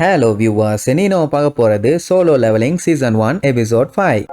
Hello viewers, இனி நம்ம பார்க்க போறது Solo Leveling Season 1 Episode 5.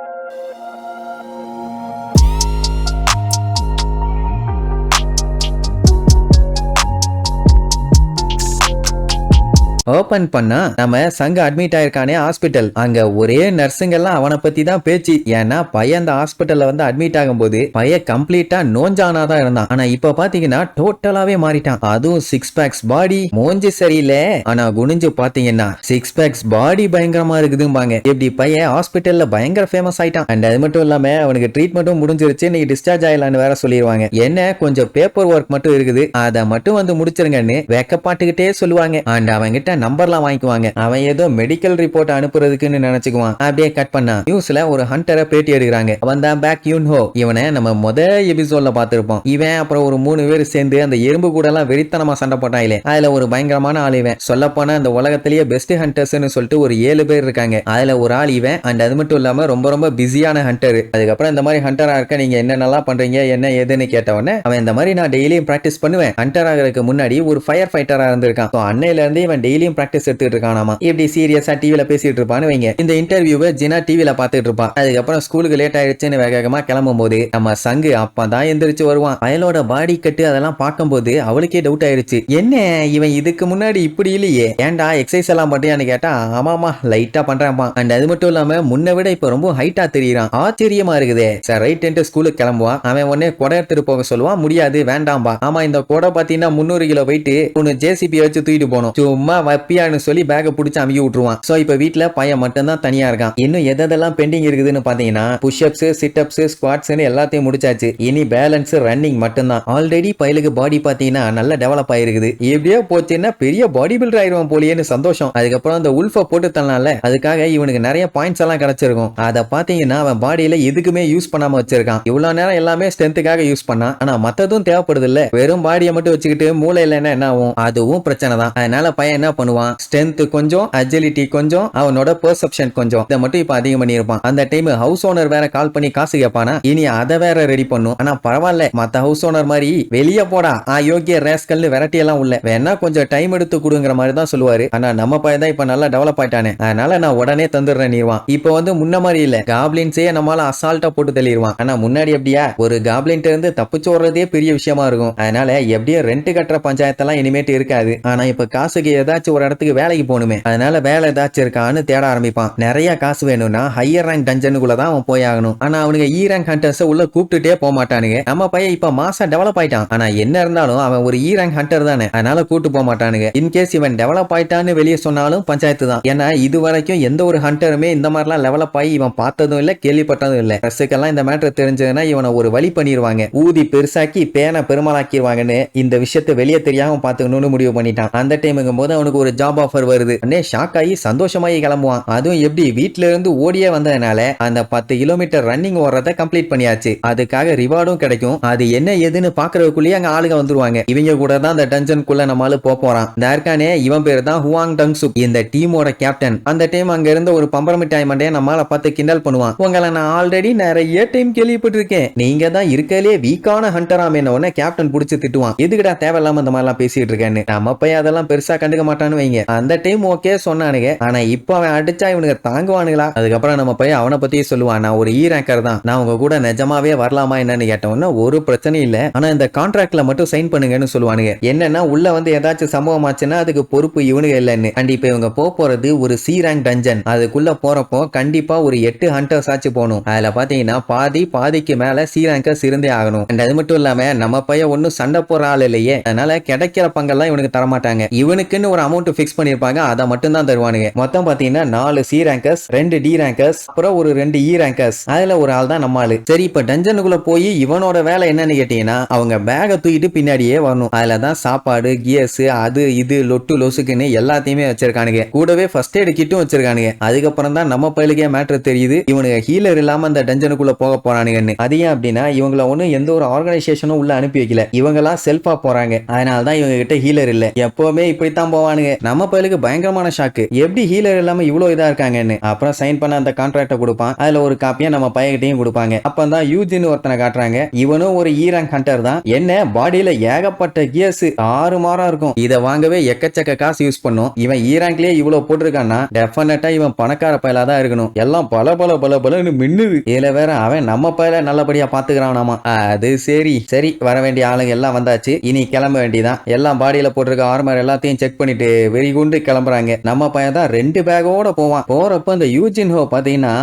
Open பண்ணா நம்ம சங்க அட்மிட் ஆயிருக்கானே ஹாஸ்பிட்டல். அங்க ஒரே நர்ஸுங்க எல்லாம் அவனை பத்தி தான் பேச்சு. ஏன்னா பையன் அந்த ஹாஸ்பிட்டல்ல வந்து அட்மிட் ஆகும்போது பையன் கம்ப்ளீட்டா நோஞ்சானாதான் இருந்தான். ஆனா இப்ப பாத்தீங்கன்னா டோட்டலாவே மாறிட்டான். அதுவும் சிக்ஸ் பேக்ஸ் பாடி, மூஞ்சி சரியில்லை ஆனா குனிஞ்சு பாத்தீங்கன்னா சிக்ஸ் பேக்ஸ் பாடி பயங்கரமா இருக்குதும்பாங்க. இப்படி பையன் ஹாஸ்பிட்டல்ல பயங்கர ஃபேமஸ் ஆயிட்டான். அண்ட் அது மட்டும் இல்லாம அவனுக்கு ட்ரீட்மெண்ட்டும் முடிஞ்சிருச்சு, நீ டிஸ்சார்ஜ் ஆயிடலான்னு வேற சொல்லிடுவாங்க. என்ன கொஞ்சம் பேப்பர் ஒர்க் மட்டும் இருக்குது, அதை மட்டும் வந்து முடிச்சிருங்கன்னு வெக்கப்பாட்டுக்கிட்டே சொல்லுவாங்க. அண்ட் அவங்கிட்ட நம்பர்லாம் வாங்கிக்குவாங்க. அவன் ஏதோ மெடிக்கல் ரிப்போர்ட் அனுப்புறதுக்குன்னு நினைச்சுக்குவான். அப்படியே கட் பண்ணா நியூஸ்ல ஒரு ஹண்டரை பேட்டி எடுக்கிறாங்க. அவன் தான் பேக் யூன்ஹோ. இவனை நம்ம எபிசோட்ல பார்த்திருப்போம். இவன் அப்புறம் ஒரு 3 பேர் சேர்ந்து அந்த எறும்பு கூட எல்லாம் வெறித்தனமா சண்டை போட்டாங்களே, அதுல ஒரு பயங்கரமான ஆள் இவன். சொல்ல போனா அந்த உலகத்திலேயே பெஸ்ட் ஹண்டர்ஸ்னு சொல்லிட்டு ஒரு 7 பேர் இருக்காங்க. அதுல ஒரு ஆள் இவன். அண்ட் அது மட்டும் இல்லாம ரொம்ப ரொம்ப பிஸியான ஹண்டர். அதுக்கப்புறம் இந்த மாதிரி ஹண்டரா இருக்க நீங்க என்னென்னலாம் பண்றீங்க என்ன ஏதுன்னு கேட்டவொடனே அவன் இந்த மாதிரி நான் டெய்லியும் பிராக்டிஸ் பண்ணுவேன். ஹண்டர் ஆகிறதுக்கு முன்னாடி ஒரு ஃபயர் ஃபைட்டரா இருந்திருக்கான். அன்னையில இருந்து இவன் டெய்லியும் பிராக்டிஸ் எடுத்துட்டு இருக்கானாமா. இப்படி சீரியஸா டிவில பேசிட்டு இருப்பான்னு வைங்க. இந்த இன்டர்வியூவை ஜினா டிவில பாத்துட்டு இருப்பான். அதுக்கப்புறம் ஸ்கூலுக்கு லேட் ஆயிடுச்சுன்னு வேகமா கிளம்பும் போது நம்ம சங்கு அப்பதான் எந்திரிச்சு வருவான். அயலோட பாடி கட்டு அதெல்லாம் பார்க்கும்போது அவளுக்கே டவுட் ஆயிருச்சு. என்ன இவன் இதுக்கு முன்னாடி இப்படி இல்லையே, ஏன்டா எக்ஸசைஸ் எல்லாம் பண்றியான்னு கேட்டா ஆமாமா லைட்டா பண்றான்ப்பா. அண்ட் அது மட்டும் இல்லாம முன்ன விட இப்ப ரொம்ப ஹைட்டா தெரியுறான். ஆச்சரியமா இருக்குதே. சரி ரைட் ஸ்கூலுக்கு கிளம்புவான். அவன் உடனே கொடை எடுத்துட்டு போக சொல்லுவான். முடியாது வேண்டாம்பா. ஆமா இந்த கொடை பாத்தீங்கன்னா 300 கிலோ வெயிட், ஒன்னு ஜேசிபி வச்சு தூக்கிட்டு போனோம், சும்மா வப்பியான்னு சொல்லி பேக பிடிச்சு அமுக்கி விட்டுருவான். சோ இப்ப வீட்டுல பையன் மட்டும் தான் தனியா இருக்கான். இன்னும் எதெல்லாம் பெண்டிங் இருக்குதுன்னு பாத்தீங்கன்னா புஷ்அப்ஸ், சிட்அப்ஸ், ஸ்குவாட்ஸ் எல்லாத்தையும் முடிச்சாச்சு. இனி பேலன்ஸ் ரன்னிங் மட்டும்தான். ஆல்ரெடி பையலுக்கு பாடி பாத்தீங்கன்னா நல்ல டெவலப் ஆயிருக்குது. எப்படியோ போச்சுன்னா பெரிய பாடி பில்டர் ஆயிருவான் போலியேன்னு சந்தோஷம். அதுக்கப்புறம் அந்த உல்ஃபை போட்டு தரலாம்ல, அதுக்காக இவனுக்கு நிறைய பாயிண்ட்ஸ் எல்லாம் கிடைச்சிருக்கும். அதை பாத்தீங்கன்னா அவன் பாடியில எதுக்குமே யூஸ் பண்ணாம வச்சிருக்கான். இவ்வளவு நேரம் எல்லாமே ஸ்ட்ரென்த்துக்காக யூஸ் பண்ணான். ஆனா மத்ததும் தேவைப்படுது இல்ல. வெறும் பாடியை மட்டும் வச்சுக்கிட்டு மூளை இல்லைன்னா என்ன ஆகும், அதுவும் பிரச்சனை தான். அதனால பையன் என்ன பண்ணுவான், ஸ்ட்ரென்த் கொஞ்சம், அஜிலிட்டி கொஞ்சம், அவனோட பெர்செப்ஷன் கொஞ்சம், இதை மட்டும் இப்ப அதிகம் பண்ணிருப்பான். அந்த டைம் ஹவுஸ் ஓனர் வேற கால் பண்ணி காசு கேட்பானா, இனி அதை வேற ரெடி பண்ணும். ஆனா பரவாயில்ல, மத்த ஹவுஸ் ஓனர் மாதிரி வெளியே போடா அயோக்கிய ரேஸ்கல்னு வெரைட்டி எல்லாம் உள்ள வேணா கொஞ்சம் டைம் எடுத்து கொடுங்கிற மாதிரி தான் சொல்லுவாரு. ஆனா நம்ம பையன் தான் இப்ப நல்லா டெவலப் ஆயிட்டானே, அதனால நான் உடனே தந்துடுறேன் நீர்வான். இப்ப வந்து முன்ன மாதிரி இல்ல, காப்ளின்ஸே நம்மளால அசால்ட்டா போட்டு தள்ளிடுவான். ஆனா முன்னாடி எப்படியா ஒரு காப்ளின்ட் இருந்து தப்பிச்சு ஓடுறதே பெரிய விஷயமா இருக்கும். அதனால எப்படியும் ரெண்ட் கட்டுற பஞ்சாயத்தெல்லாம் இனிமேட்டு இருக்காது. ஆனா இப்ப காசுக்கு ஏதாச்சும் ஒரு இடத்துக்கு வேலைக்கு போகணுமே, அதனால வேலை ஏதாச்சும் இருக்கான்னு தேட ஆரம்பிப்பான். நிறைய காசு வேணும்னா ஹையர் ரேங்க் டஞ்சனுக்குள்ள தான் அவன் போய் ஆகணும். ஆனா அவனுக்கு இ ரேங்க் ஹண்டர்ஸ் உள்ள கூப்பிட்டுட்டே போக மாட்டானுங்க. நம்ம பையன் இப்ப மாசா டெவலப் ஆயிட்டான். ஆனா என்ன இருந்தாலும் அவன் ஒரு இ ரேங்க் ஹண்டர் தானே, அதனால கூட்டு போக மாட்டானுங்க. இன்கேஸ் இவன் டெவலப் ஆயிட்டான்னு வெளியே சொன்னாலும் பஞ்சாயத்து தான். ஏன்னா இது வரைக்கும் எந்த ஒரு ஹண்டருமே இந்த மாதிரிலாம் டெவலப் ஆகி இவன் பார்த்ததும் இல்ல, கேள்விப்பட்டதும் இல்ல. ரசுக்கெல்லாம் இந்த மேட்டர் தெரிஞ்சதுன்னா இவனை ஒரு வழி பண்ணிடுவாங்க, ஊதி பெருசாக்கி பேனை பெருமாளாக்கிடுவாங்கன்னு இந்த விஷயத்தை வெளியே தெரியாம பாத்துக்கணும்னு முடிவு பண்ணிட்டான். அந்த டைமுங்கும் போது அவனுக்கு ஒரு ஜாப் ஆஃபர் வருது. ஷாக் ஆகி சந்தோஷமாயி கிளம்புவான். அதுவும் எப்படி வீட்டுல இருந்து ஓடியே வந்ததுனால அந்த 10 கிலோமீட்டர் ரன்னிங் ஓடுறத கம்ப்ளீட் பண்ணியாச்சு. அதுக்காக ரிவார்டும் கிடைக்கும். அது என்ன ஏதுன்னு பாக்குறதுக்குள்ளேயே அங்க ஆளுங்க வந்துருவாங்க. இவங்க கூட தான் அந்த டஞ்சனுக்குள்ள நம்மளால போறான். தர்கானே இவன் பேர் தான் ஹுவாங் டங் சுக், இந்த டீமோட கேப்டன். அந்த டைம் அங்க இருந்த ஒரு பம்பரமிட்டாய் மண்டைய நம்மளால பார்த்து கிண்டல் பண்ணுவான். உங்களை நான் ஆல்ரெடி நிறைய டைம் கேள்விப்பட்டிருக்கேன், நீங்க தான் இருக்கலே வீக்கான ஹண்டராம். என்ன கேப்டன் புடிச்சு திட்டுவான். எதுக்குடா தேவையில்லாம இந்த மாதிரிலாம் பேசிட்டு இருக்கேன்னு. நம்ம போய் அதெல்லாம் பெருசா கண்டுக்க மாட்டான்னு வைங்க. அந்த டைம் ஓகே சொன்னானுங்க. ஆனா இப்ப அவன் அடிச்சா இவனுக்கு தாங்குவானுங்களா? அதுக்கப்புறம் நம்ம போய் அவனை பத்தியே சொல்லுவான், நான் ஒரு இ ரேங்கர் தான், நான் உங்க கூட நிஜமாவே வரலாமா என்னன்னு கேட்டோம்னா ஒரு பிரச்சனையும் இல்ல, ஆனா இந்த கான்ட்ராக்ட்ல மட்டும் சைன் பண்ணுங்கன்னு சொல்லுவானுங்க. என்னன்னா உள்ள வந்து ஏதாச்சும் சம்பவம் ஆச்சுன்னா அதுக்கு பொறுப்பு இவனுங்க இல்லன்னு. அண்ட் இப்ப இவங்க போறது ஒரு சி ரேங்க் டஞ்சன். அதுக்குள்ள போறப்போ கண்டிப்பா ஒரு 8 ஹண்டர்ஸ் ஆச்சு போகணும். அதுல பாத்தீங்கன்னா பாதிக்கு மேல சி ரேங்கர்ஸ் இருந்தே ஆகணும். அண்ட் அது மட்டும் இல்லாம நம்ம பையன் ஒன்னும் சண்டை போற ஆள் இல்லையே, அதனால கிடைக்கிற பங்கெல்லாம் இவனுக்கு தரமாட்டாங்க. இவனுக்குன்னு ஒரு அமௌண்ட் பிக்ஸ் பண்ணிருப்பாங்க, அதை மட்டும் தான் தருவானுங்க. மொத்தம் பாத்தீங்கன்னா 4 சி ரேங்கர்ஸ், 2 டி ரேங்கர்ஸ், அப்புறம் ஒரு 2 இ ரேங்கர்ஸ். அதுல ஒரு ஆள் தான் நம்ம ஆளு. சரி இப்ப டஞ்சனுக்குள்ள போய் இவனோட வேலை என்னன்னு கேட்டீங்கன்னா அவங்க பேக தூக்கிட்டு பின்னாடியே வரணும். அதுலதான் சாப்பாடு, கியர்ஸ், அது இது லொட்டு லொசுக்குன்னு எல்லாத்தையுமே வச்சிருக்கானுங்க. கூடவே ஃபர்ஸ்ட் எய்ட் கிட்டும் வச்சிருக்கானுங்க. அதுக்கப்புறம் தான் நம்ம பயிலுக்கே மேட்டர் தெரியுது, இவனுக்கு ஹீலர் இல்லாம அந்த டஞ்சனுக்குள்ள போக போறானுங்கன்னு. அது ஏன் அப்படின்னா இவங்கள ஒண்ணு எந்த ஒரு ஆர்கனைசேஷனும் உள்ள அனுப்பி வைக்கல, இவங்க எல்லாம் செல்ஃபா போறாங்க. அதனாலதான் இவங்க கிட்ட ஹீலர் இல்ல. எப்பவுமே இப்படித்தான் போவானுங்க. சொல்லுவானுங்க. நம்ம பயலுக்கு பயங்கரமான ஷாக்கு. எப்படி ஹீலர் இல்லாம இவ்வளவு இதா இருக்காங்கன்னு. அப்புறம் சைன் பண்ண அந்த கான்ட்ராக்ட கொடுப்பான். அதுல ஒரு காப்பியா நம்ம பையன்கிட்டயும் கொடுப்பாங்க. அப்பதான் யூஜின் ஒருத்தனை காட்டுறாங்க. இவனும் ஒரு ஈரான் ஹண்டர் தான். என்ன பாடியில ஏகப்பட்ட கியர்ஸ் 6 மாரம் இருக்கும். இத வாங்கவே எக்கச்சக்க காசு யூஸ் பண்ணும். இவன் ஈரான்லயே இவ்வளவு போட்டிருக்கான்னா டெஃபினட்டா இவன் பணக்கார பயலா தான் இருக்கணும். எல்லாம் பல பல பல பலன்னு மின்னுது. இதுல வேற அவன் நம்ம பயல நல்லபடியா பாத்துக்கிறானாமா. அது சரி சரி, வர வேண்டிய ஆளுங்க எல்லாம் வந்தாச்சு. இனி கிளம்ப வேண்டியதான். எல்லாம் பாடியில போட்டிருக்க ஆர்மர் எல்லாத்தையும் செக் பண்ணிட்டு வெறி குண்டு கிளம்புறாங்க. நம்ம பையன் தான் 2 பேக்கோட போவான். போறப்ப இந்த யூஜின் ஹோ பாத்தீங்கன்னா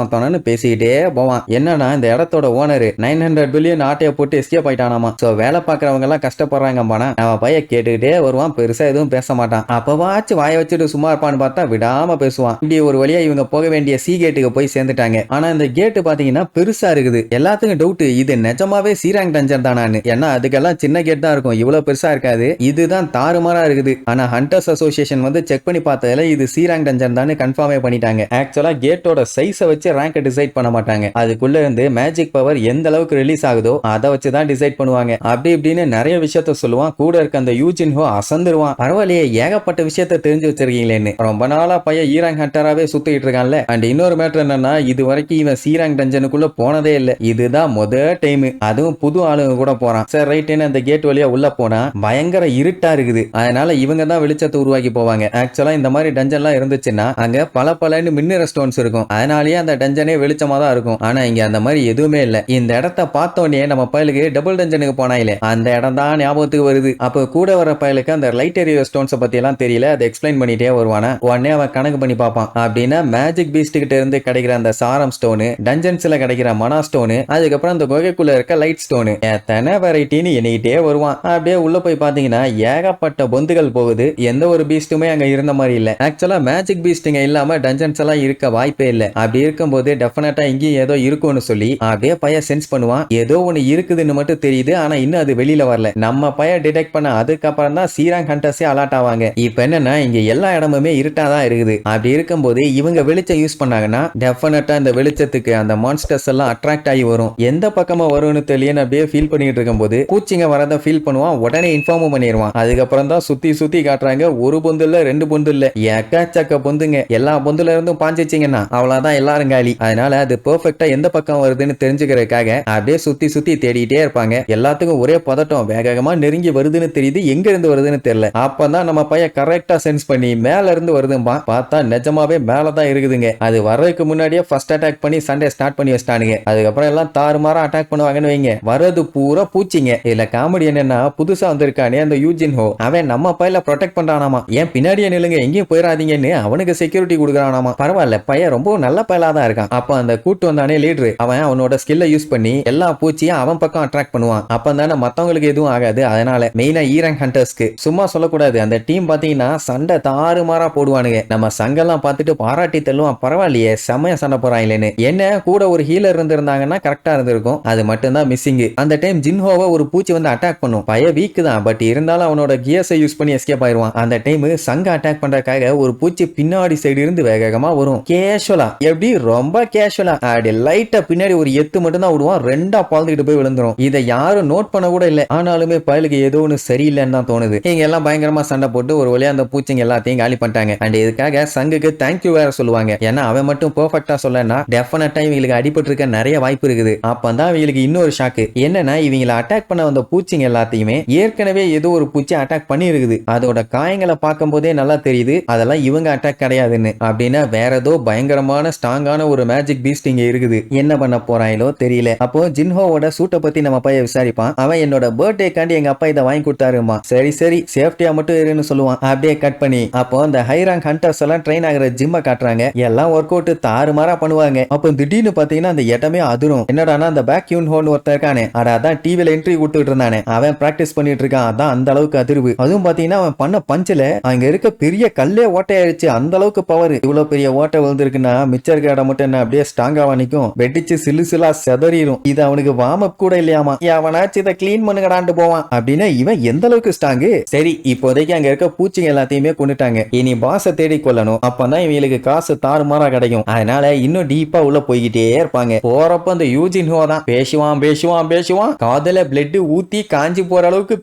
தொணன்னு பேசிக்கிட்டே போவான். என்னன்னா இந்த இடத்தோட ஓனர் 900 பில்லியன் ஆட்டைய போட்டு எஸ்கேப் ஆயிட்டானாமா. சோ வேலை பாக்குறவங்க எல்லாம் கஷ்டப்படுறாங்க. நம்ம பையன் கேட்டுக்கிட்டே வருவான். பெருசா எதுவும் பேச மாட்டான். அப்பவாச்சும் வாய வச்சுட்டு சும்மா இருப்பான்னு பார்த்தா விடாம பேசுவான். இப்படி ஒரு வழியா இவங்க போக வேண்டிய சி கேட்டுக்கு போய் சேர்ந்துட்டாங்க. ஆனா இந்த கேட்டு பாத்தீங்கன்னா பெருசா இருக்குது. எல்லாத்துக்கும் டவுட், இது நிஜமாவே சீராங் டஞ்சன் தானான்னு. ஏன்னா அதுக்கெல்லாம் சின்ன கேட் தான் இருக்கும், இவ்வளவு பெருசா இருக்காது. இதுதான் தாறுமாறா இருக்குது. ஆனா ஹண்டர்ஸ் அசோசியேஷன் வந்து செக் பண்ணி பார்த்ததுல இது சீராங் டஞ்சன் தான் கன்ஃபார்மே பண்ணிட்டாங்க. ஆக்சுவலா கேட்டோட சைஸை வச்சு ரேங்க் டிசைட் பண்ண மாட்டாங்க. அதுக்குள்ள இருந்து மேஜிக் பவர் எந்த அளவுக்கு ரிலீஸ் ஆகுதோ அதை வச்சு தான் டிசைட் பண்ணுவாங்க. அப்படி இப்படின்னு நிறைய விஷயத்த சொல்லுவான். கூட இருக்க அந்த யூஜின் ஹோ அசந்துருவான். பரவாயில்லையே, ஏகப்பட்ட விஷயத்த தெரிஞ்சு வச்சிருக்கீங்களேன்னு. ரொம்ப நாளா பையன் ஈராங் ஹண்டராவே சுத்திட்டு இருக்கான்ல. அண்ட் இன்னொரு மேட்டர் என்னன்னா, இது வரைக்கும் இவன் சீராங் டஞ்சனுக்குள்ள போனதே இல்ல. இதுதான் முதல் டைம். அதுவும் புது ஆளுங்க கூட போறான். சரி ரைட்னு அந்த கேட் வழியா உள்ள போனா பயங்கர இருட்டா இருக்குது. அதனால இவங்க தான் வெளிச்சத்தை உருவாக்கி போவாங்க. ஆக்சுவலா இந்த மாதிரி டஞ்சன்லாம் இருந்துச்சுன்னா அங்க பல பலன்னு மின்னுற ஸ்டோன்ஸ் இருக்கும். அதனாலேயே அந்த டஞ்சனே வெளிச்சமா தான் இருக்கும். ஆனா இங்க அந்த மாதிரி எதுவுமே இல்ல. இந்த இடத்த பார்த்தோன்னே நம்ம பயலுக்கு டபுள் டஞ்சனுக்கு போனாயிலே அந்த இடம் தான் ஞாபகத்துக்கு வருது. அப்ப கூட வர பயலுக்கு அந்த லைட் எரியோ ஸ்டோன்ஸை பத்தி எல்லாம் தெரியல. அதை எக்ஸ்பிளைன் பண்ணிட்டே வருவானா. உடனே அவன் கணக்கு பண்ணி பார்ப்பான். அப்படின்னா மேஜிக் பீஸ்ட் கிட்ட இருந்து கிடைக்கிற அந்த சாரம் ஸ்டோனு, டஞ்சன்ஸ்ல கிடைக்கிற மனா ஸ்டோனு, அதுக்கப்புறம் அந்த குகைக்குள்ள இருக்க லைட் ஸ்டோனு, எத்தனை வெரைட்டின்னு எண்ணிக்கிட்டே வருவான். அப்படியே உள்ள போய் பாத்தீங்கன்னா ஏகப்பட்ட பொந்துகள் போகுது. எந்த ஒரு பீஸ்டுமே அங்க இருந்த மாதிரி இல்ல. ஆக்சுவலா மேஜிக் பீஸ்டுங்க இல்லாம டஞ்சன்ஸ் எல்லாம் இருக்க வாய்ப்பே இல்ல. அப்படி இருக்கும்போது டெஃபினட்டா இங்கேயும் ஏதோ இருக்கும்னு சொல்லி அப்படியே பைய சென்ஸ் பண்ணுவான். ஏதோ ஒன்னு இருக்குதுன்னு மட்டும் தெரியுது. ஆனா இன்னும் அது வெளியில வரல. நம்ம பைய டிடெக்ட் பண்ண அதுக்கப்புறம் தான் சீராங் ஹண்டர்ஸே அலர்ட் ஆவாங்க. இப்ப என்னன்னா இங்க எல்லா இடமுமே இருட்டா தான் இருக்குது. அப்படி இருக்கும்போது இவங்க வெளிச்சம் யூஸ் பண்ணாங்கன்னா டெஃபினட்டா இந்த வெளிச்சத்துக்கு அந்த மான்ஸ்டர்ஸ் எல்லாம் அட்ராக்ட் ஆகி வரும். எந்த பக்கமா வரும்னு தெரியல. அப்படியே ஃபீல் பண்ணிட்டு இருக்கும்போது பூச்சிங்க வரத ஃபீல் பண்ணுவான். உடனே இன்ஃபார்ம் பண்ணிடுவான். அதுக்கப்புறம் தான் சுத்தி சுத்தி காட்டுறாங்க. ஒரு பொந்து இல்ல, 2 பொந்து இல்ல, எக்கச்சக்க பொந்துங்க. எல்லா பொந்துல இருந்தும் பாஞ்சிச்சிங்கன்னா அவ்வளவுதான், எல்லாரும் காலி. அதனால அது பெர்ஃபெக்ட்டா எந்த பக்கம் வருதுன்னு தெரிஞ்சுக்கிறதுக்காக அப்படியே சுத்தி சுத்தி தேடிட்டே இருப்பாங்க. எல்லாத்துக்கும் ஒரே பதட்டம். வேகமா நெருங்கி வருதுன்னு தெரியுது, எங்க இருந்து வருதுன்னு தெரியல. அப்பதான் நம்ம பையன் கரெக்டா சென்ஸ் பண்ணி மேல இருந்து வருதும்பா. பார்த்தா நிஜமாவே மேலதான் இருக்குதுங்க. அது வர்றதுக்கு முன்னாடியே ஃபர்ஸ்ட் அட்டாக் பண்ணி சண்டே ஸ்டார்ட் பண்ணி வச்சிட்டானுங்க. அதுக்கப்புறம் எல்லாம் தாறுமாறா அட்டாக் பண்ணுவாங்கன்னு வைங்க. வர்றது பூரா பூச்சிங்க. இதுல காமெடி என்னன்னா, புதுசா வந்திருக்கானே அந்த யூஜின் ஹோ, அவன் நம்ம பையல ப்ரொடெக்ட் பண்றானாமா. ஏன் பின்னாடியே நில்லுங்க, எங்கேயும் போயிடாதீங்கன்னு அவனுக்கு செக்யூரிட்டி கொடுக்கறானாமா. பரவாயில்ல, பையன் ரொம்ப நல்ல பயலா தான் இருக்கான். அப்ப அந்த கூட்டு வந்தானே லீடர், அவன் அவனோட ஸ்கில்லை யூஸ் பண்ணி எல்லா பூச்சியும் அவன் பக்கம் அட்ராக்ட் பண்ணுவான். அப்ப தானே மத்தவங்களுக்கு எதுவும் ஆகாது. அதனால மெயினா ஈராங் ஹண்டர்ஸ்க்கு சும்மா சொல்லக்கூடாது. அந்த டீம் பாத்தீங்கன்னா சண்டை தாறுமாறா போடுவானுங்க. நம்ம சங்கெல்லாம் பார்த்துட்டு பாராட்டி தள்ளுவான். பரவாயில்லையே, செம்மையா சண்டை போறாங்களேன்னு. என்ன கூட ஒரு ஹீலர் இருந்திருந்தாங்கன்னா கரெக்டா இருந்திருக்கும். அது மட்டும் தான் மிஸ்ஸிங். அந்த டைம் ஜின்ஹோவை ஒரு பூச்சி வந்து அட்டாக் பண்ணும். பய வீக் தான், பட் இருந்தாலும் அவனோட கியர்ஸை யூஸ் பண்ணி எஸ்கேப் ஆயிடுவான். அந்த டைம் சங்க அட்டாக் பண்றதுக்காக ஒரு பூச்சி பின்னாடி சைடு இருந்து வேகமா வரும். கேஷுவலா, எப்படி ரொம்ப கேஷுவலா அப்படி லைட்டா பின்னாடி ஒரு எத்து மட்டும் தான் விடுவான். ரெண்டா பாழ்ந்துகிட்டு போய் விழுந்துரும். இதை யாரும் நோட் பண்ண கூட இல்ல. ஆனாலுமே பயலுக்கு ஏதோ ஒன்று சரியில்லைன்னு தான் தோணுது. இங்க எல்லாம் பயங்கரமா சண்டை போட்டு ஒரு வழியா அந்த பூச்சிங்க எல்லாத்தையும் காலி பண்ணிட்டாங்க. அண்ட் இதுக்காக சங்குக்கு தேங்க்யூ வேற சொல்லுவாங்க. ஏன்னா அவன் மட்டும் பெர்ஃபெக்ட்டா சொல்லனா டெஃபினட்டா இவங்களுக்கு அடிபட்டு இருக்க நிறைய வாய்ப்பு இருக்குது. அப்பதான் இவங்களுக்கு இன்னொரு ஷாக்கு என்னன்னா, இவங்களை அட்டாக் பண்ண வந்த பூச்சிங்க எல்லாத்தையுமே ஏற்கனவே ஏதோ ஒரு பூச்சி அட்டாக் பண்ணி இருக்குது. அதோட காயங்களை பார்க்கும் போதே நல்லா தெரியுது அதெல்லாம் இவங்க அட்டாக் கிடையாதுன்னு. அப்படின்னா வேற ஏதோ பயங்கரமான ஸ்ட்ராங்கான ஒரு மேஜிக் பீஸ்ட் இங்க இருக்குது. என்ன பண்ண போறாங்களோ தெரியல. அப்போ ஜின்ஹோவோட சூட்டை பத்தி நம்ம பையன் விசாரிப்பான். அவன் என்னோட பர்த்டே காண்டி எங்க அப்பா இதை வாங்கி கொடுத்தாருமா. சரி சரி, சேஃப்டியா மட்டும் இருன்னு சொல்லுவான். அப்படியே கட் பண்ணி அப்போ அந்த ஹைராங் ஹண்டர்ஸ் எல்லாம் ட்ரெயின் ஆகிற ஜிம்மை காட்டுறாங்க. எல்லாம் ஒர்க் அவுட் தாறுமாறா பண்ணுவாங்க. அப்போ திடீர்னு பாத்தீங்கன்னா அந்த இடமே அதிரும். என்னடானா அந்த பேக் யூன் ஹோன் ஒருத்தர் இருக்கானே, அதான் டிவில என்ட்ரி கொடுத்துட்டு இருந்தானே, அவன் பிராக்டிஸ் பண்ணிட்டு இருக்கான். அதான் அந்த அளவுக்கு அதிர்வு. அதுவும் பாத்தீங்கன்னா அவன் பண்ண பஞ்சில அங்க இருக்க பெரிய கல்லே ஓட்டையாயிருச்சு. அந்த அளவுக்கு பவர். இவ்வளவு பெரிய ஓட்டை விழுந்திருக்குன்னா மிச்சம் இருக்க இடம் மட்டும் என்ன அப்படியே ஸ்ட்ராங்காவா நிக்கும். வெடிச்சு சிலு சிலா செதறிடும். இது அவனுக்கு வார்ம் அப் கூட இல்லையாமா. அவனாச்சு இதை கிளீன் பண்ணுங்கடான்ட்டு போவான். அப்படின்னா இவன் எந்த அளவுக்கு ஸ்ட்ராங்கு. சரி, இப்போதைக்கு அங்க இருக்க பூச்சிங்க எல்லாத்தையுமே கொண்டுட்டாங்க. இனி பாஸை தேடி கொள்ளணும். அப்பதான் இவங்களுக்கு காசு தாறுமாறா கிடைக்கும். அதனால இன்னும் டீப்பா உள்ள போய்கிட்டே இருப்பாங்க. போறப்ப அந்த யூஜின் ஹோ தான் பேசுவான் பேசுவான் பேசுவான். காதல பிளட் ஊத்தி காஞ்சி போற அளவுக்கு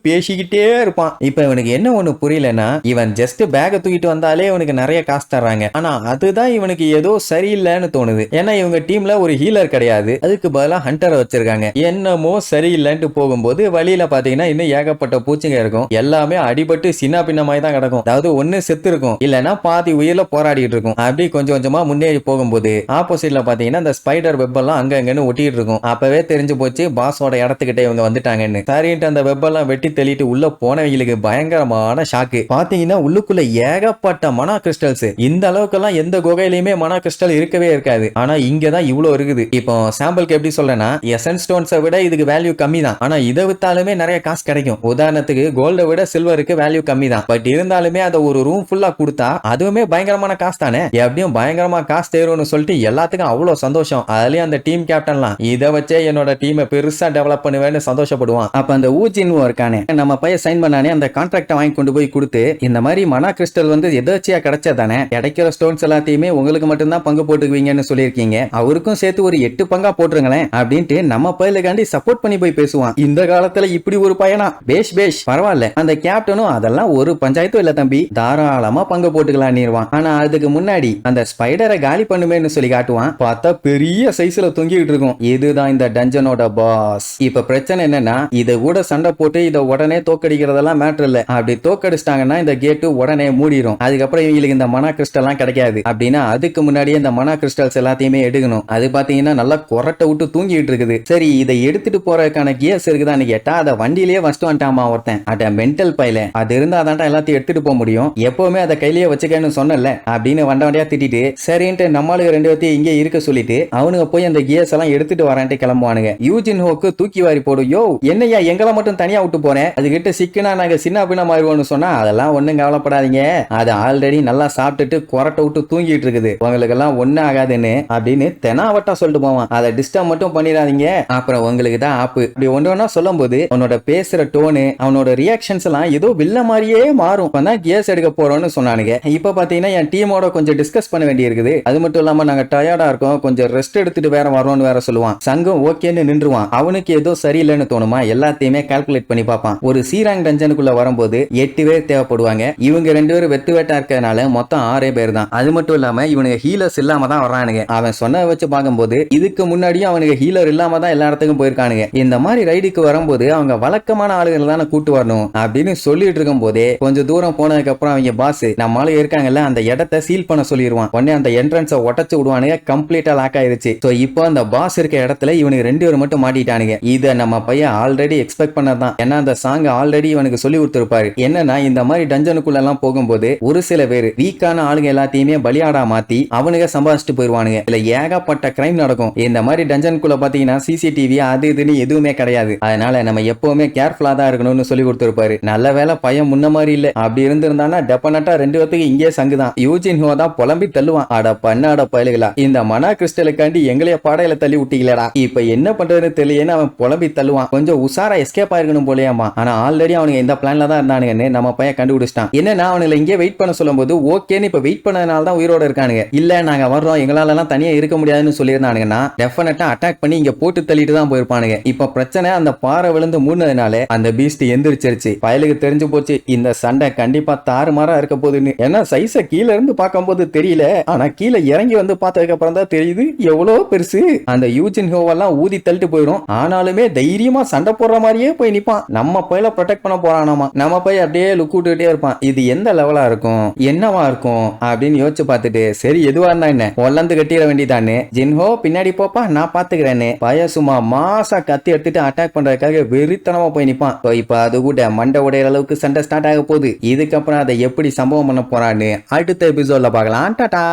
பேசிக்கிட்டே இருப்பான். இப்ப இவனுக்கு என்ன ஒண்ணு புரியல. புரியலன்னா இவன் ஜஸ்ட் பேக தூக்கிட்டு வந்தாலே இவனுக்கு நிறைய காசு தர்றாங்க. ஆனா அதுதான் இவனுக்கு ஏதோ சரியில்லைன்னு தோணுது. ஏன்னா இவங்க டீம்ல ஒரு ஹீலர் கிடையாது, அதுக்கு பதிலா ஹண்டரை வச்சிருக்காங்க. என்னமோ சரியில்லைன்ட்டு போகும்போது வழியில பாத்தீங்கன்னா இன்னும் ஏகப்பட்ட பூச்சிங்க இருக்கும். எல்லாமே அடிபட்டு சின்ன பின்னமாய் தான் கிடக்கும். அதாவது ஒண்ணு செத்து இருக்கும், இல்லன்னா பாதி உயிர்ல போராடிட்டு இருக்கும். அப்படி கொஞ்சம் கொஞ்சமா முன்னேறி போகும்போது ஆப்போசிட்ல பாத்தீங்கன்னா இந்த ஸ்பைடர் வெப் எல்லாம் அங்க அங்கன்னு ஒட்டிட்டு இருக்கும். அப்பவே தெரிஞ்சு போச்சு பாஸோட இடத்துக்கிட்ட இவங்க வந்துட்டாங்கன்னு. சரின்ட்டு அந்த வெப் எல்லாம் வெட்டி தெளிட்டு உள்ள போனவங்களுக்கு பயங்கரமான ஷாக்கு. பாத்தீங்கன்னா உள்ளுக்குள்ள ஏகப்பட்ட மனா கிறிஸ்டல்ஸ். இந்த அளவுக்கு எல்லாம் எந்த குகையிலுமே மனா கிறிஸ்டல் இருக்கவே இருக்காது. ஆனா இங்கதான் இவ்வளவு இருக்குது. இப்போ சாம்பிளுக்கு எப்படி சொல்றேன்னா, எசன்ஸ் ஸ்டோன்ஸை விட இதுக்கு வேல்யூ கம்மி தான். ஆனா இதை வித்தாலுமே நிறைய காசு கிடைக்கும். உதாரணத்துக்கு கோல்டை விட சில்வருக்கு வேல்யூ கம்மி தான். பட் இருந்தாலுமே அதை ஒரு ரூம் ஃபுல்லா கொடுத்தா அதுவுமே பயங்கரமான காசு தானே. எப்படியும் பயங்கரமா காசு தேரும்னு சொல்லிட்டு எல்லாத்துக்கும் அவ்வளவு சந்தோஷம். அதுலயும் அந்த டீம் கேப்டன்லாம் இதை வச்சே என்னோட டீமை பெருசா டெவலப் பண்ணுவேன்னு சந்தோஷப்படுவான். அப்ப அந்த ஊஜின் இருக்கானே, நம்ம பையன் சைன் பண்ணானே, அந்த கான்ட்ராக்டை வாங்கி கொண்டு போய் கொடுத்து இந்த மாதிரி மனா கிறிஸ்டல் வந்து எதாச்சியா கிடைச்சதானே, கிடைக்கிற ஸ்டோன்ஸ் எல்லாத்தையுமே உங்களுக்கு மட்டும்தான் பங்கு போட்டுக்குவீங்கன்னு சொல்லியிருக்கீங்க, அவருக்கும் சேர்த்து ஒரு 8 பங்கா போட்டுருங்களேன் அப்படின்ட்டு நம்ம பையலுக்காண்டி சப்போர்ட் பண்ணி போய் பேசுவான். இந்த காலத்துல இப்படி ஒரு பையனா? பேஷ் பேஷ், பரவாயில்ல. அந்த கேப்டனும் அதெல்லாம் ஒரு பஞ்சாயத்தும் இல்ல தம்பி, தாராளமா பங்கு போட்டுக்கலாம் நீர்வான். ஆனா அதுக்கு முன்னாடி அந்த ஸ்பைடரை காலி பண்ணுமேன்னு சொல்லி காட்டுவான். பார்த்தா பெரிய சைஸ்ல தொங்கிட்டு இருக்கும். இதுதான் இந்த டஞ்சனோட பாஸ். இப்ப பிரச்சனை என்னன்னா, இதை கூட சண்டை போட்டு இதை உடனே தோக்கடிக்கிறதெல்லாம் மேட்டர் இல்ல. அப்படி தோக்கடிச்சிட்டாங்கன்னா இந்த கேட்டு உடனே மூடிடும். அதுக்கப்புறம் இவங்களுக்கு இந்த மனா கிறிஸ்டல் எல்லாம் கிடைக்காது. அப்படின்னா அதுக்கு முன்னாடியே இந்த மனா கிறிஸ்டல்ஸ் எல்லாத்தையுமே எடுக்கணும். அது பாத்தீங்கன்னா நல்லா கொரட்டை விட்டு தூங்கிட்டு இருக்குது. சரி, இதை எடுத்துட்டு போறதுக்கான கியர்ஸ் இருக்குதான்னு கேட்டா அதை வண்டியிலேயே வச்சுட்டு வந்துட்டாமா ஒருத்தன். அட மென்டல் பையில, அது இருந்தா அதான்டா எல்லாத்தையும் எடுத்துட்டு போக முடியும், எப்பவுமே அதை கையிலேயே வச்சுக்கன்னு சொன்னல அப்படின்னு வண்டியா திட்டிட்டு சரின்ட்டு நம்மளுக்கு 2 பேர்த்தையும் இங்கே இருக்க சொல்லிட்டு அவனுங்க போய் அந்த கியர்ஸ் எல்லாம் எடுத்துட்டு வரான்ட்டு கிளம்புவானுங்க. யூஜின் ஹோக்கு தூக்கி வாரி போடும். யோ என்னையா எங்களை மட்டும் தனியா விட்டு போறேன், அதுகிட்ட சிக்கனா நாங்க சின்ன பின்ன மாறுவோம்னு சொன்னா அதெல்லாம் ஒண்ணும் கவலைப்படாதீங்க, அது ஆல்ரெடி நல்லா சாப்பிட்டுட்டு கொரட்டை விட்டு தூங்கிட்டு இருக்குது, உங்களுக்கு எல்லாம் ஒன்னும் ஆகாதுன்னு அப்படின்னு தெனாவட்டா சொல்லிட்டு போவான். அதை டிஸ்டர்ப் மட்டும் பண்ணிடாதீங்க, அப்புறம் உங்களுக்கு தான் ஆப்பு. இப்படி ஒன்றா சொல்லும் போது அவனோட பேசுற டோனு, அவனோட ரியாக்ஷன்ஸ் எல்லாம் ஏதோ வில்ல மாதிரியே மாறும். கேஸ் எடுக்க போறோம்னு சொன்னானுங்க. இப்ப பாத்தீங்கன்னா என் டீமோட கொஞ்சம் டிஸ்கஸ் பண்ண வேண்டி இருக்குது, அது மட்டும் இல்லாம நாங்க டயர்டா இருக்கோம், கொஞ்சம் ரெஸ்ட் எடுத்துட்டு வேற வரோம்னு வேற சொல்லுவான். சங்கம் ஓகேன்னு நின்றுவான். அவனுக்கு ஏதோ சரியில்லைன்னு தோணுமா, எல்லாத்தையுமே கால்குலேட் பண்ணி பார்ப்பான். ஒரு சீராங் டஞ்சனுக்குள்ள வரும்போது 8 பேர் தேவைப்படுவாங்க. இவங்க 2 பேரும் வெத்து வேட்டா இருக்கிறதுனால மொத்தம் 6 பேர் தான். அது மட்டும் இல்லாம இவனுக்கு ஹீலர்ஸ் இல்லாம தான் வர்றானுங்க. அவன் சொன்ன வச்சு பார்க்கும்போது இதுக்கு முன்னாடியும் அவனுக்கு ஹீலர் இல்லாம தான் எல்லா இடத்துக்கும் போயிருக்கானுங்க. இந்த மாதிரி ரைடுக்கு வரும்போது அவங்க வழக்கமான ஆளுகள் தானே கூட்டு வரணும் அப்படின்னு சொல்லிட்டு இருக்கும் போதே கொஞ்சம் தூரம் போனதுக்கு அப்புறம் அவங்க பாஸ் நம்ம ஆளு இருக்காங்கல்ல அந்த இடத்தை சீல் பண்ண சொல்லிடுவான். உடனே அந்த என்ட்ரன்ஸை உடச்சு விடுவானுங்க. கம்ப்ளீட்டா லாக் ஆயிருச்சு. சோ இப்போ அந்த பாஸ் இருக்க இடத்துல இவனுக்கு 2 பேர் மட்டும் மாட்டிட்டானுங்க. இத நம்ம பையன் ஆல்ரெடி எக்ஸ்பெக்ட் பண்ணதான். ஏன்னா அந்த சாங் ஆல்ரெடி இவனுக்கு சொல்லி கொடுத்திருப்பாரு. என்னன்னா இந்த மாதிரி டஞ்சனுக்குள்ள எல்லாம் போகும்போது ஒரு சில பேர் வீக்கான ஆளுங்க எல்லாத்தையுமே பலியாடா மாத்தி அவனுங்க சம்பாதிச்சுட்டு போயிருவானுங்க. இல்ல ஏகப்பட்ட கிரைம் நடக்கும். இந்த மாதிரி டஞ்சனுக்குள்ள பாத்தீங்கன்னா சிசிடிவி அது இதுன்னு எதுவுமே கிடையாது. அதனால நம்ம எப்பவுமே கேர்ஃபுல்லா தான் இருக்கணும்னு சொல்லி கொடுத்திருப்பாரு. நல்ல வேலை பையன் முன்ன மாதிரி இல்ல. அப்படி இருந்திருந்தானா டெபனட்டா 2 பேத்துக்கு இங்கே சங்குதான். யூஜின் ஹோ தான் புலம்பி தள்ளுவான். அட பண்ணாட பயலுகளா, இந்த மனா கிறிஸ்டலுக்காண்டி எங்களைய பாடையில தள்ளி விட்டீங்களா, இப்ப என்ன பண்றதுன்னு தெரியலன்னு அவன் புலம்பி தள்ளுவான். கொஞ்சம் உசாரா எஸ்கேப் ஆயிருக்கணும் போலையாமா. ஆனா ஆல்ரெடி அவனுங்க இந்த பிளான்ல தான் இருந்தானுங்கன்னு நம்ம பையன் கண்டுபிடிச்சிட்டான். என்னன்னா அவனுங்களை இங்கே வெயிட் பண்ண சொல்லும் போது ஓகேன்னு இப்ப வெயிட் பண்ணதுனால தான் உயிரோட இருக்கானுங்க. இல்ல நாங்க வர்றோம் எங்களால எல்லாம் தனியா இருக்க முடியாதுன்னு சொல்லியிருந்தானுங்கன்னா டெஃபினட்டா அட்டாக் பண்ணி இங்க போட்டு தள்ளிட்டு தான் போயிருப்பானுங்க. இப்ப பிரச்சனை அந்த பாறை விழுந்து மூணதுனால அந்த பீஸ்ட் எந்திரிச்சிருச்சு. பயலுக்கு தெரிஞ்சு போச்சு இந்த சண்டை கண்டிப்பா தாறுமாறா இருக்க போகுதுன்னு. ஏன்னா சைஸ கீழ இருந்து பார்க்கும்போது தெரியல, ஆனா கீழே இறங்கி வந்து பார்த்ததுக்கு அப்புறம் தான் தெரியுது எவ்வளவு பெருசு. அந்த யூஜின் ஹோவெல்லாம் ஊதி தள்ளிட்டு போயிடும். ஆனாலுமே தைரியமா சண்டை போடுற மாதிரியே போய் நிப்பான். நம்ம பையில ப்ரொடெக்ட் பண்ண போறானாமா. நம்ம போய் அப்படியே லுக் விட்டுட்டே இருப்பான். இது எந்த லெவலா இருக்கும், என்னவா இருக்கும் அப்படின்னு யோசிச்சு பார்த்துட்டு சரி எதுவா இருந்தா என்ன ஒல்லந்து கட்டிட வேண்டியதானே, ஜின்ஹோ பின்னாடி போப்பா நான் பாத்துக்கிறேன்னு பய சும்மா மாசா கத்தி எடுத்துட்டு அட்டாக் பண்றதுக்காக வெறித்தனமா போய் நிப்பான். இப்ப அது கூட மண்டை உடையிற அளவுக்கு சண்டை ஸ்டார்ட் ஆக போகுது. இதுக்கப்புறம் அதை எப்படி சம்பவம் பண்ண போறான்னு அடுத்த எபிசோட்ல பார்க்கலாம். டாடா.